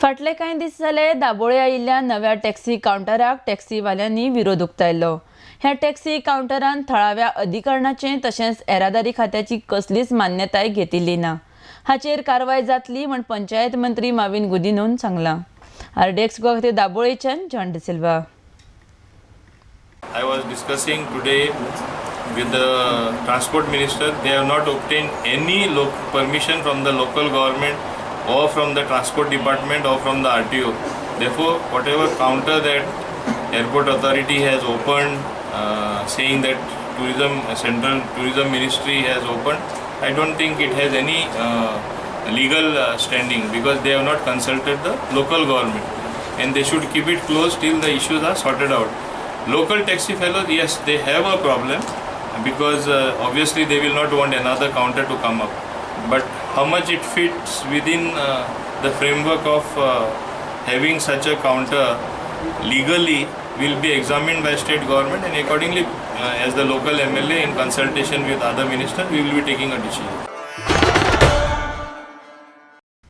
फाटले कांय दीस जाले दाबोळे आयिल्ल्या नव्या टॅक्सी कावंटराक टॅक्सीवाल्यांनी विरोध उक्तायलो। ह्या टॅक्सी कावंटरान थळाव्या अधिकरणाचे तशेंच येरादारी खात्याची कसलीच मान्यताय घेतिल्ली ना। हाचेर कारवाय जातली म्हण पंचायत मंत्री माविन गुदिनोन सांगला। आरडीएक्स गोवा खातीर दाबोळेच्यान John D'Silva. I was discussing today with the transport minister. They have not obtained any permission from the local government or from the transport department or from the RTO. Therefore, whatever counter that airport authority has opened, saying that central tourism ministry has opened, I don't think it has any legal standing, because they have not consulted the local government, and they should keep it closed till the issues are sorted out. Local taxi fellows, yes, they have a problem, because obviously they will not want another counter to come up. But how much it fits within the framework of having such a counter legally will be examined by state government, and accordingly, as the local MLA in consultation with other ministers, we will be taking a decision.